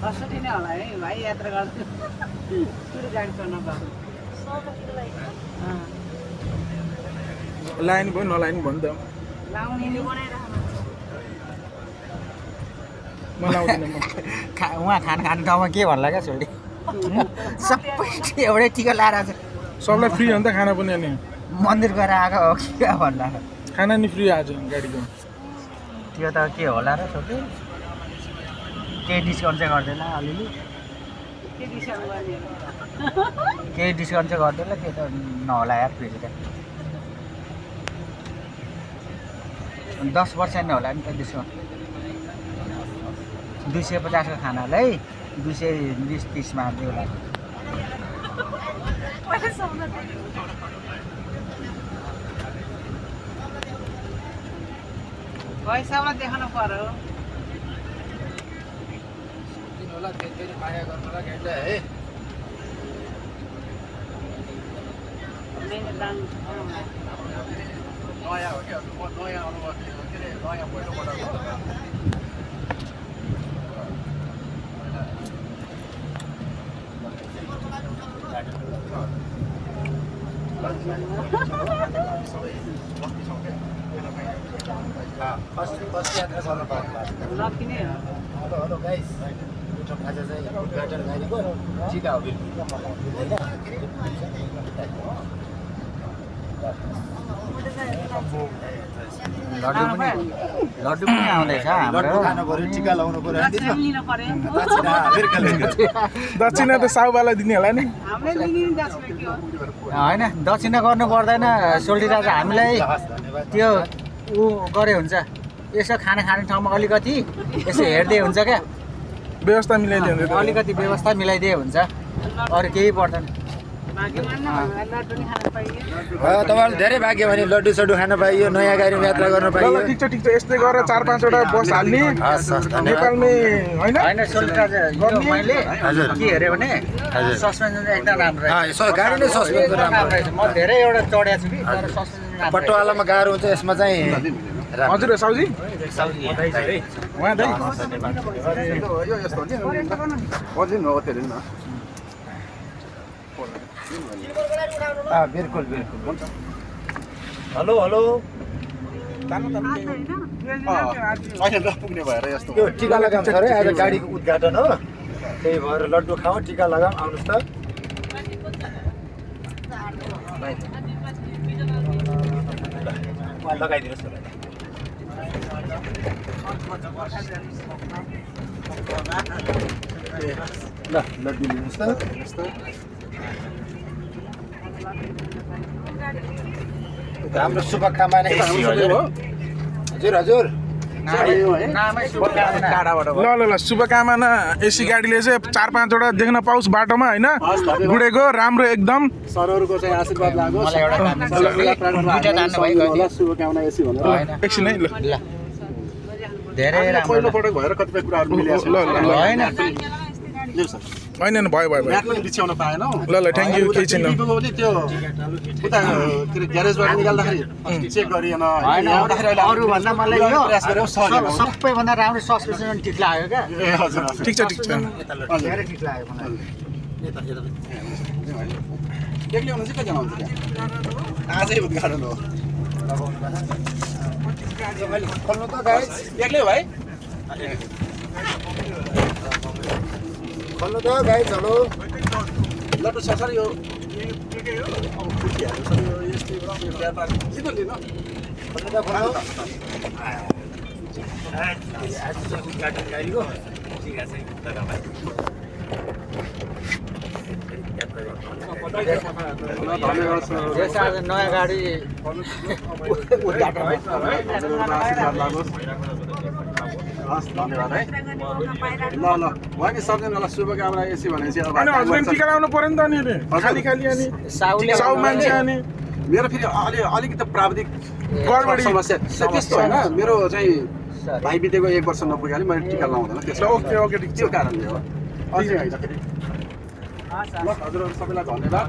कसरी नै होला है भाइ यात्रा गर्छु पुरै गाडी चढ्न पाएको लाइन भयो नलाइन भयो नि त लाउने नि मलाई आउँदैन म उहाँ खाना खाने ठाउँमा के भन्ला क्या छोरी सबै एउटै टिका लाएर आएको सबलाई फ्री हो नि त खाना पनि अनि मन्दिर गएर आएको हो कि क्या भन्ला खाना नि फ्री आज गाडीको त्यो त के होला र छोरी केही डिस्काउन्ट चाहिँ गर्दैन अलिअलि के डिस्काउन्ट गर्ने केही डिस्काउन्ट चाहिँ गर्दैन त्यो त नहोला यार फेरि त 10% होला नि त डिस्काउन्ट 250 को खानालाई 220-30 मा दिउला पैसालाई देखाउनु पर्यो होला त्यसरी माया गर्नुला केटा है मेरो दाम नयाँ हो के नयाँ अनुभव के रे नयाँ पहिलो पटक फर्स्ट यात्रा गर्न पाउनु लकी नै हो हेलो गाइस मिठो खाजा चाहिँ उद्घाटन गरेको टिका हो लड्डु पनि आउँदैछ हाम्रो खानु पर्यो टिका लाउनु पर्यो लिनु पर्यो दक्षिणा त साउबालाई दिने होला नि हामीले लिने दक्षिणा के हो होइन दक्षिणा गर्नु पर्दैन सोल्टी राजा हामीलाई त्यो ऊ गरे हुन्छ यसो खाना खाने ठाउँमा अलिकति यसो हेर्दै हुन्छ क्या व्यवस्था मिलाइदियो भने त अलिकति व्यवस्था मिलाइदिए हुन्छ अरू केही पर्दैन लड्डु नि खान पाइयो तपाईँहरूले धेरै भाग्यो भने लड्डु सड्डु खान पाइयो नयाँ गाडीमा यात्रा गर्न ल पाइयो ल ठिक छ यस्तै गरेर 4-5 वटा बस हाल्ने नेपालमै होइन होइन सोल्टी राजा यो मैले के हेऱ्यो भने सस्पेन्सन एकदम राम्रो रहेछ गाडी नै सस्पेन्सन राम्रो रहेछ म धेरै एउटा चढेको छु कि तर सस्पेन्सन पट्टवालामा गाह्रो हुन्छ यसमा चाहिँ हजुर साउजी उहाँ दाइ बिल्कुल बिल्कुल हुन्छ हेलो हेलो पुग्ने भएर यस्तो यो टिका लगाउँ सर आज गाडीको उद्घाटन हो त्यही भएर लड्डु खाऊ टिका लगाऊँ आउनुहोस् त लगाइदिनुहोस् ल लड्डु लिनुहोस् त राम्रो शुभकामना हजुर हजुर ल शुभकामना एसी गाडीले चाहिँ 4-5 वटा देख्न पाओस् बाटोमा होइन गुडेको राम्रो एकदम सरहरूको चाहिँ आशीर्वाद लागोस् शुभकामना एसी भनेर एकछिन है ल धेरै पहिलो पटक भएर कतिपय कुराहरू मिलेको छ होइन होइन भयो म्याट पनि बिछ्याउन पाएनौ ल थ्याङ्क यू केही छैन त्यो उता के रे ग्यारेजबाट निकाल्दाखेरि चेक गरिएन अरूभन्दा मलाई यो प्रयास गर्यो सबैभन्दा राम्रो सस्पेन्सन ठिक लाग्यो क्या ए हजुर ठिक छ धेरै ठिक लाग्यो मलाई एक्लै हुनुहुन्छ कति जना हुन्छ त्यहाँ आजै उद्घाटन हो खोल्नु त गाइस एक्लै हो भाइ खोल्नु त गाइस हेलो लड्डु छ सर यो के हो अब खुर्किहाल्नु सर यो यस्तै यो व्यापार लिनु लिनु खोल्नु त खोल्नु आज चाहिँ उद्घाटन गाडीको टिका चाहिँ लगाउँदै आज नयाँ गाडी उद्घाटन हस् धन्यवाद है ल भयो नि सबैजनालाई शुभकामना एसी भनेपछि अब हजुर टिका लाउनु पर्यो नि त अनि खाली अनि साउ मान्छे अनि मेरो फेरि अलिकति प्राविधिक गडबडी समस्या त्यस्तो होइन मेरो चाहिँ भाइ बितेको 1 वर्ष नपुग्यो मैले टिका लाउँदैन त्यसो ओके ठिक त्यो कारणले हो अझै होइन फेरि ल हजुरहरू सबैलाई धन्यवाद